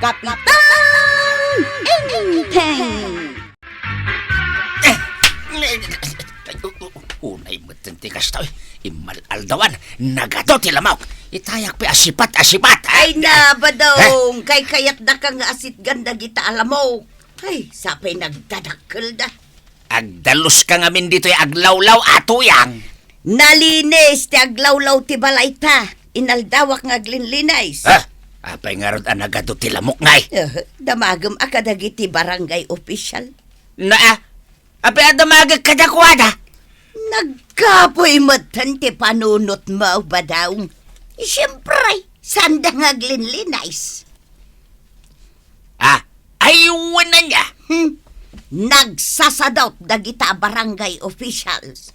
Kapitan Enteng. Unay matentikas to. Imal-aldawan. Nagato tilamok. Itayak pa asipat. Ay na ba daw, kay kayat da ka nga asit ganda kita alam mo. Ay, sapay nagdadakkel da. Agdalos ka ngamin dito aglawlaw ato yang. Nalinis ti aglawlaw ti balay ta. Inaldawak nga aglinlinais. Apay nga ron nagato tilamok ngay. Damagam akadagi ti barangay official. Apay adamagag kadakwada. Nagkapoy matan ti panunot mo ba daw? Siyempre, sanda nga aglinlinais. Aywan na niya. Nagsasadot dagita barangay officials.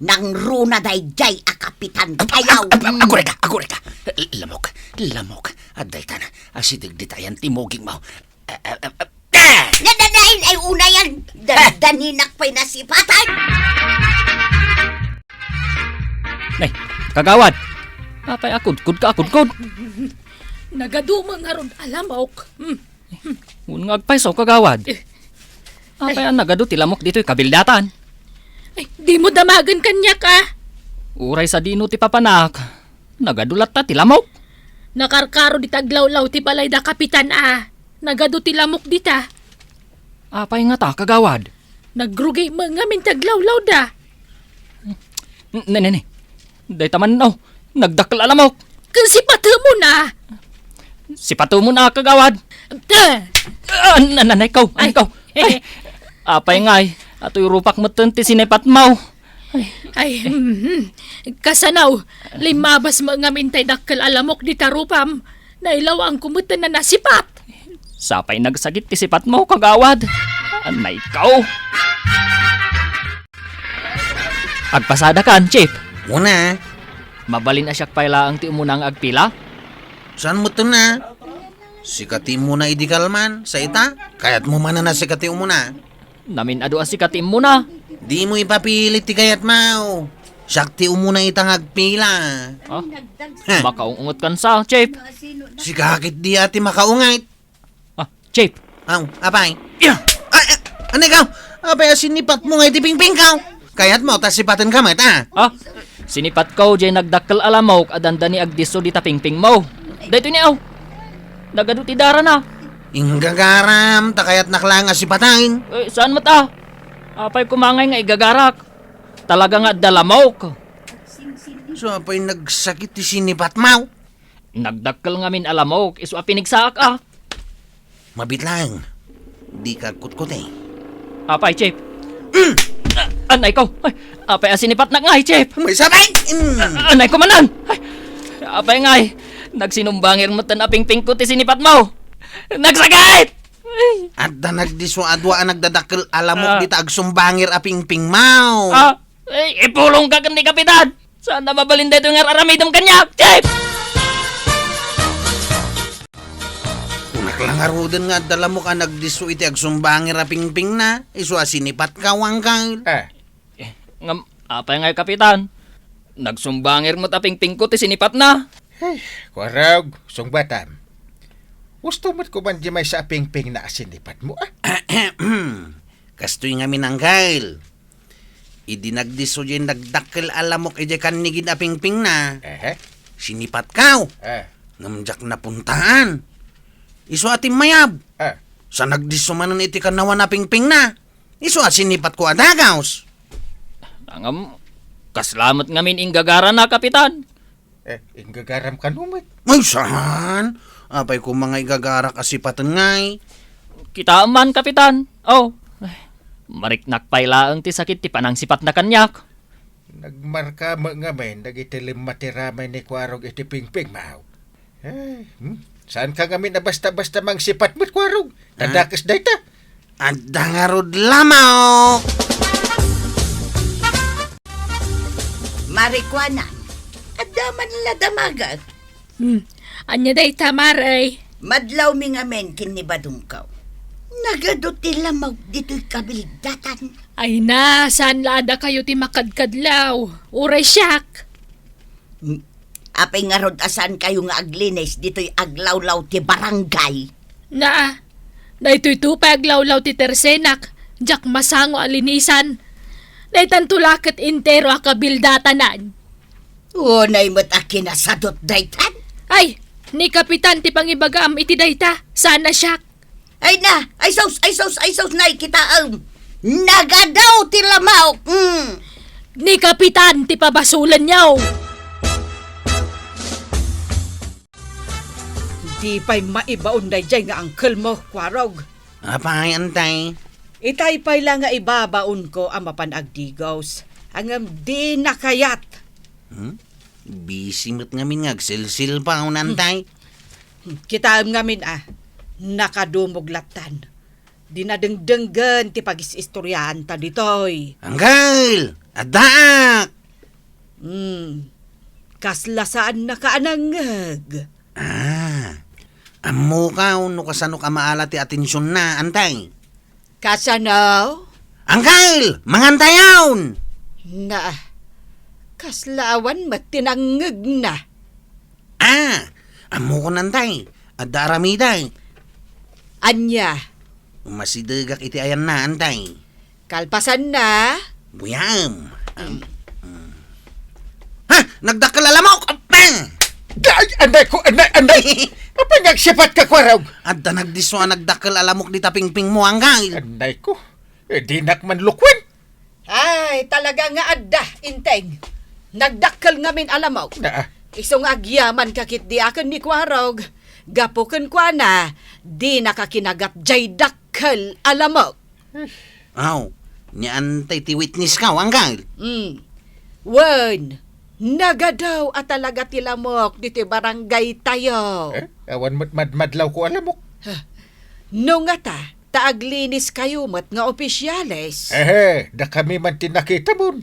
Nang runa day jay a kapitan kayaw. Ako reka. Lamok. Aday ta na. Asitig di tayan timoging mo. Nadadain ay una yan. Daninak pa'y nasipatan. Nay, kagawad. Apay akod ka. Nagadumang nga ron alamok. Nga agpaiso kagawad. Apay ang nagado tilamok dito'y kabildatan. Ay, di mo damagan kanya ka. Uray sa dino ti papanak. Nagadulat ta tilamok. Nakarkaro di taglawlaw ti balay da kapitan Nagado ti lamok dita. Apay nga ta kagawad. Nagrugay mga min taglawlaw da. Nene. Day taman no. Nagdakkel alamok. Kasi pata mo na. Sipato mo na kagawad. Nanay ikaw. Ay. Apay ngay. Ato'y rupak mo ti sinepat mo. Ay, kasanaw, limabas mga mintay dakkel alamok di tarupam. Nailaw ang kumutan na nasipat. Sapay nagsagit ti sipat mo kagawad. Anay ikaw. Agpasada kan, Chip. Una, Mabalin asyak pala ang ti umunang agpila. saan mo to na? Sikati mo na idikalman sa ita? Kayat mo man na sikati mo na. Namin ado asikatim mo na. Di mo ipapilit ti kayat mau. Sakti umuna itang agpila. Makaungot kan sa, Chip. Sikakit di ati makaungait. Chip. Aw, apay? Ano ikaw? Apay sinipat mo nga itipingping ka. Kayat mo, tas sipatan ka mat, Sinipat ko, jay nagdakkel alamok, adanda ni agdiso di tapingping mo. Dito ni aw. Nagado ti dara na. Inggagaram, takayat naklang asipatayin. Saan mo ta? Apay kumangay nga igagarak. Talaga nga dalamok. So, apay nagsakit ti sinipat mo. Nagdakkel nga min alamok, iso pinigsaak Mabit lang. Di ka kutkuti. Apay, Chip. Anay ko. Apay asinipat na nga, Chip. May sabay! Anay ko manan. Apay nga, nagsinumbangir mo tan aping-ping ko ti sinipat mo. Nagsagait! At da nagdiso adwa nagdadakkel alamok di agsumbangir aping-ping mau. Ipulong ka kan ni kapitan. Saan na mabalinda ito nga aramidom kanya, Chip? Naklangarudan nga dala mo ka nagdiso iti agsumbangir aping-ping na. Iso asinipat ka wangkang. Ngam, apay nga kapitan. Nagsumbangir mo taping-ping ko ti sinipat na. Warag, sungbatam. Gusto mo't kuman di may sa ping-ping na asinipat mo, Kastoy nga minanggail. Idi nagdiso dyan nagdakkel alamok iti kanigid aping-ping na. Sinipat kaw. Ngamjak na puntaan. Iso ating mayab. Sa nagdiso manan iti kanawan aping-ping na. Iso asinipat ko adagaws. Angam, kaslamat ngamin inggagara na, kapitan. Inggagaram ka numit. Ay, saan? Apay ko mga igagarak asipatan ngay. Kita man, kapitan. Mariknak pailaang ti sakit ti panang sipat na kanyak. Nagmarka mo nga men, nagitilim matiramay ni Kwarog iti ping-ping mau. Saan ka ngamin na basta-basta mang sipat mo't Kwarog? Tadakas dayta. At dangarod lamok. Marikwanan. Adaman la damagat. Anya day tamaray. Madlaw mi nga men kinibadungkaw. Nagadot nila dito'y kabildatan. Ay na, saan laada kayo ti makadkadlaw? Uray siyak. Apay nga rod asan kayo nga aglinis dito'y aglawlaw ti barangay. Daytoy tupag lawlaw ti tersenak, jak masango alinisan. Daytantulaket intero a kabildatanan. Unay mo't akinasadot daytan. Ay, ni Kapitan ti pangibagaam iti dayta. Sana siya. Ay na, ay sos, na ikitaam. Nagadaw ti lamaw. Ni Kapitan ti pabasulan niyaw. Di pa'y maibaon na dyan nga angkel mo, Kwarog. Apay, antay. Itay pa'y lang nga ibabaon ko ang mapanagdigos. Ang di nakayat. Busy mo't ngamin ngagsilsil pa, antay. Kita ngamin nakadumog latan. Dinadengdenggan ti pag-istoryahan ta ditoy. Anggal! Adak! Kaslasaan na kaanangag. Amo ka, no kasano ka maala ti atensyon na, antay. Kasanaw? Anggal! Mangantayawn! Na, kaslawan matinangag na. Amo ko nantay. Adda aramiday. Anya, Masidagak iti ayan na, antay. kalpasan na. Buyam. Ha! Nagdakal alamok! Ay, anday ko, anday. Apa nagsipat ka, Kwarog? Adda nagdiswa nagdakal alamok di tapingping mo, anggal. Anday ko. Di nakman lukwen. Ay, talaga nga adda, inteng. Nagdakkel ngamin alamaw. Na, Isong agyaman kakit di akin ni Kwarog. Gapuken kwa na, di nakakinagat jay dakkel alamaw. Aw, ni antay ti witness ka, anggal. Wen, nagadaw at talaga tilamok diti barangay tayo. awan mo't madmadlaw ko alamok. No nga taaglinis kayo mat nga opisyales. Da kami man tinakita mo.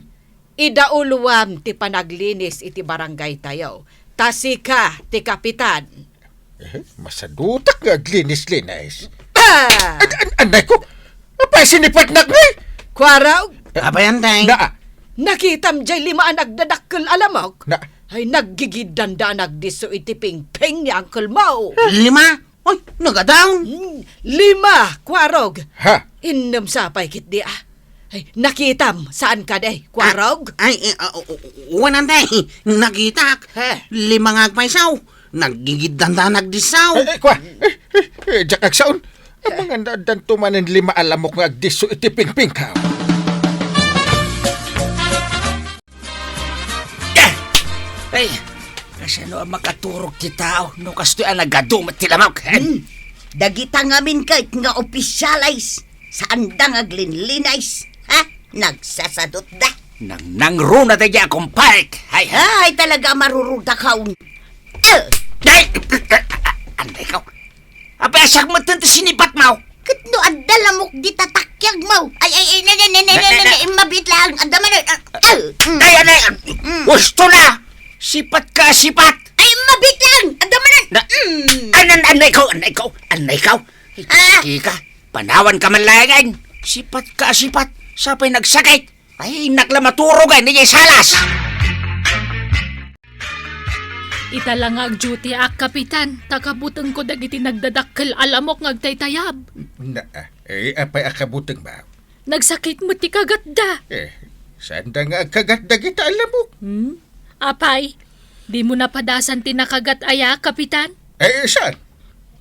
Idauluwam ti panaglinis iti barangay tayo. Tasika ti kapitan. Masadutak nga glinis-linis. Ah! Anday ko, apa sinipat na nga? Kwaraw, Apay, antay. nakitam jay lima nagdadakkel alamok. Na, Ay naggigidanda nagdiso iti pingping ni Uncle Mau. 5? Oy, nagadawn. 5, Kwarog. ha? Innom sapay kit di Ay, nakitam, saan ka day, Kwarog? Ay, uwan antay. Nakitak. 5 ngagpaysaw. Nagigidanda nagdisaw. Kwa, jak agsaon. Ang mga nadan tumanin 5 alamok nga agdiso iti pingping ka. Ay, kasano ang makaturog kita, no kastoy ang nagadumat tilamok. Dagita ngamin kahit nga opisyalis. Saan da nga glinlinais? Ha? Nagsasadot da. Nang runa tayo akong park. Ay, Ay, talaga maruruda kaun. ay, anday ka. Apay, asak mo tanto sinipat mo. Katno adda lamok di tatakyag mo. Ay, mabit lang. Adda man. Ay, gusto na. Sipat ka, sipat. Ay, mabit lang. Adda man. Anay ka. Kika, panawan ka man layan. Sipat ka, sipat. Sapay nagsakit. Ay, naklamaturo ka, hindi salas. Italang duty Kapitan. Takabutang ko dagiti nagdadakkel alamok ngagtaytayab. Na, apay akabutang ba? Nagsakit mo ti kagatda. Saan da nga agkagat da kita alamok? Apay, di mo napadasan ti nakagat aya, Kapitan? Saan?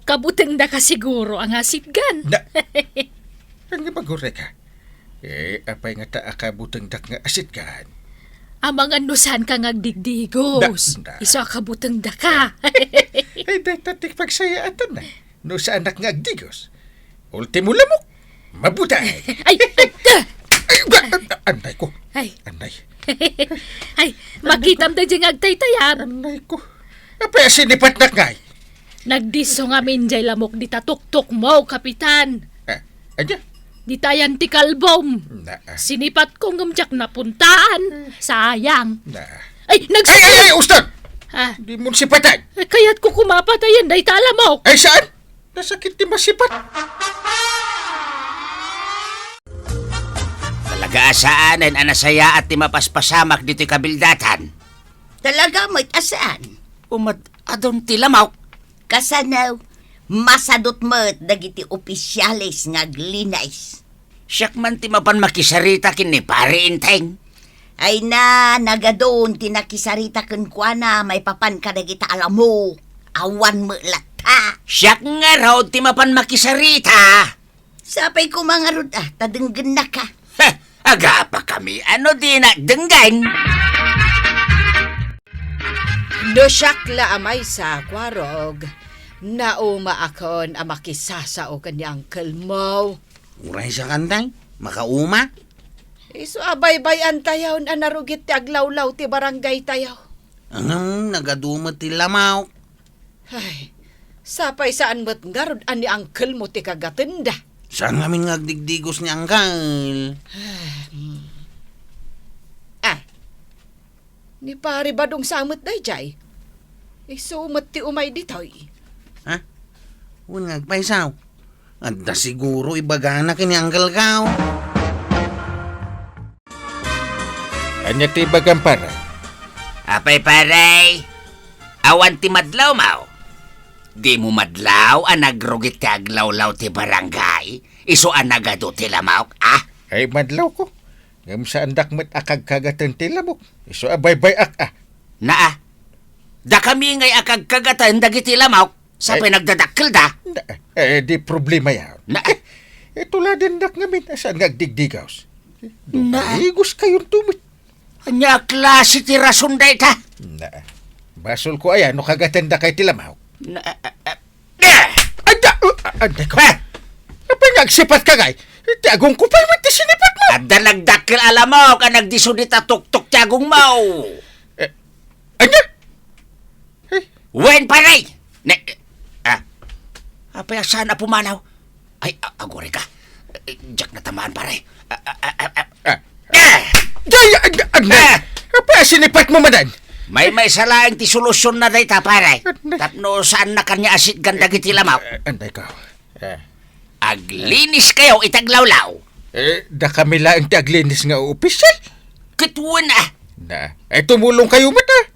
Kabutang da ka siguro ang asitgan. Na, ang magure ka? Apay nga ta akabutang dak nga asit kan. Amang anusan ka ngagdigdigos. Da. Iso akabutang da ka. Ay, dahil tatik pagsayaatan na. No sa anak nga agdigos. Ultimo lamok. Mabutay. Ay, Anday ko. ay, Anday. ay, makitam da dyan agtaytayab. Anday ko. Apay sinipat na ngay. Nagdiso nga minjay lamok di tatuktok mo, Kapitan. Anya? Di tayan ti kalbom. Na, Sinipat ko ngamjak na puntaan. Sayang. na. Ay, Ay, Ustad! Ha? Di mo sipatan. Kaya't ko kumapatayan day tala mo. Ay, saan? Nasakit di masipat. Talaga asaanan anasaya at mapaspasamak dito'y kabildatan. Talaga mo't asaan? Umad adon tilamok. Kasanaw. Masadot met dagiti opisyalis nga glinays. Siyak man ti mapan makisarita kin ni pare inteng. Ay na, nagadon tinakisarita ken kuana may papan ka dagita alam mo. Awan mo lata. Siyak nga raw ti mapan makisarita. Sapay ko mga rod tadenggen na ka. Aga pa kami, ano di na denggan? Dosyakla amay sa kwarog. Nauma akon ang makisasao ka ni Uncle Mo. Uray sa kantay, makauma. Iso abay-bayan tayaw na narugit ti aglawlaw ti barangay tayaw. Anong nagadumot ti lamaw. Ay, sapay saan mo't ngarod ani Uncle Mo ti kagatenda. Saan namin ngagdigdigos ni Angkal? Ni pare badong samot day jay. Iso ti umay ditoy. Ha? Huwag ngagpaisaw. Anda siguro ibagana kini Angkal kao. Anya ti bagang para. Apay pare, awan ti madlaw mao. Di mo madlaw ang nagrugit ti aglawlaw ti barangay. Iso ang nagado ti lamawk, Ay madlaw ko. Ngam sa andak met akag kagatan ti lamok. Iso abay-bay Naa, da kami ngay akag kagatan dagiti lamawk. Sapay nagdadakkel da. Di problema yan. Na, Ito la din dak ngamin. Saan ngagdigdigaws? Dumahigos kayong tumit. anya klase ti rason da ita. Basol ko ayan, no kagatan da kay ti lamaw. Na, Anda ko. Apa nagsipat ka kay? Tiagong ko pa naman ti sinipat mo. Adda nagdakkel alamaw ka nagdisudita tuktok tiyagong mau. Anya? Wen pare! Apay sana pumanaw. Ay, agore ka. Diyak na tamaan pare. Apa sinipat mo madan? May salaing ti solusyon na dayta pare. Tapno saan na kanya asit ganda giti lamaw. Anday ka. Aglinis kayo itaglawlaw. Da kami lang ti aglinis nga opisyal. Katuwan na. Tumulong kayo mata.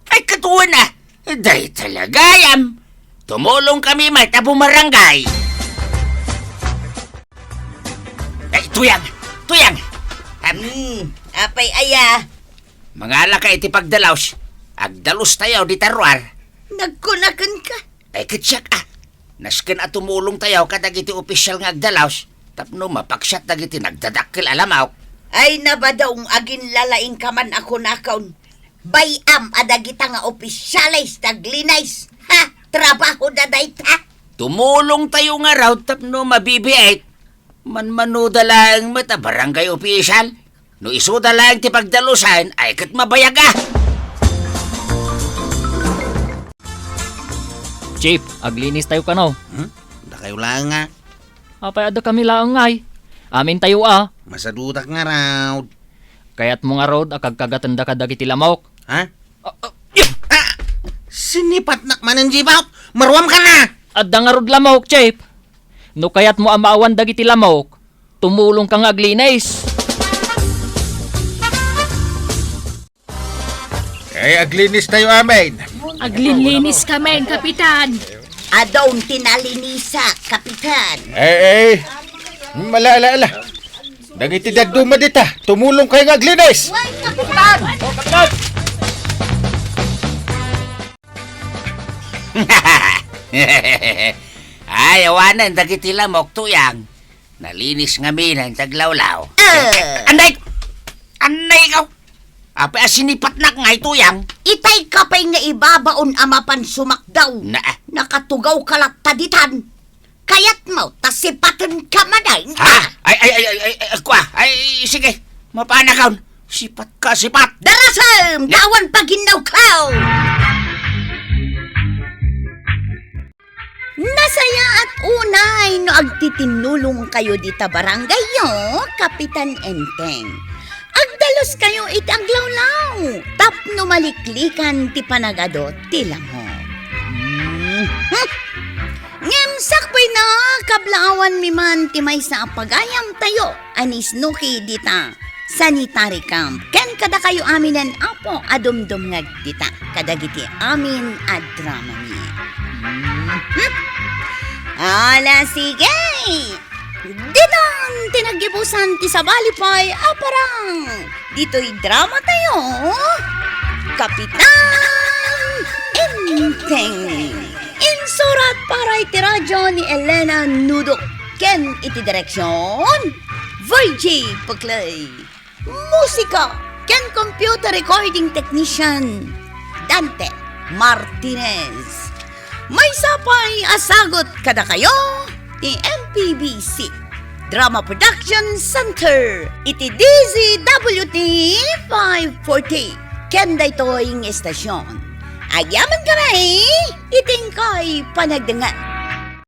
Ay, katuwan na. Day talagayam. Tumulong kami may tabumarangay. Ay, tuyang. Apay aya. Mga laka iti pagdalaws. Agdalos tayo di tarwar. Nagkunakan ka. Ay, katsyak Nasken at tumulong tayo kadag iti opisyal nga agdalaws. Tapno mapaksyat dagiti nagdadakkel alamaw. Ay nabadaong agin lalaing kaman ako nakaon. Bayam adagita nga opisyalis taglinays. Ha? Trabaho da dayta. Tumulong tayo nga raw tapno mabibiait. Manmanuda lang mata barangay opisyal. No isuda lang ti pagdalusan ay kat mabayaga. Chief, aglinis tayo kanaw. Da kayo lang nga. Apay ada kami laang ngay. Amin tayo Masadutak nga raw. Kaya't mga road akag kagatanda ka dagiti lamok. Ha? Sinipat na mananjibaw. Marwam ka na. Adda nga rod lamok, Chief. No kaya't mo amaawan dagiti lamok, tumulong kang aglinis. Ay aglinis tayo amin. Aglinlinis kami, Kapitan. Adong tinalinisa, kapitan. Malala. Nagitidad duma dita. Tumulong kayo nga aglinis. Ay, awanan dagiti lamok tuyang. Nalinis nga minan taglawlaw. Anday ka. Apa sinipat nak nga tuyang. Itay ka pa'y nga ibabaon amapan sumakdaw. Nakatugaw kalat taditan. Kayat mo, tasipatan ka maday. Ha? Ay, sige. Mapanakaw. Sipat. Darasam! Dawan pa ginawkaw! Nasaya at unay no agtitinulong kayo dita barangay yo, Kapitan Enteng. Agdalos kayo itaglawlaw. Tapno maliklikan ti panagadot ti lamok. Ngemsak pa'y na kablawan mi man ti may sa pagayam tayo. Anis nuki dita. Sanitary camp. Ken kada kayo aminan apo adumdum ngag dita. Kadagiti amin ad drama mi. Ala, sige! Ditang tinagibusan ti sa balipay, aparang! Dito'y drama tayo! Kapitan Enteng! Insurat para iti radyo ni Elena Nudok. Ken iti direksyon, Virgie Paclay. Musika, ken computer recording technician, Dante Martinez. May sapay asagot kada kayo, ti MPBC Drama Production Center, iti DZWT 540. Ken daytoy ng estasyon. Agyaman kami, iting kay panagdangan.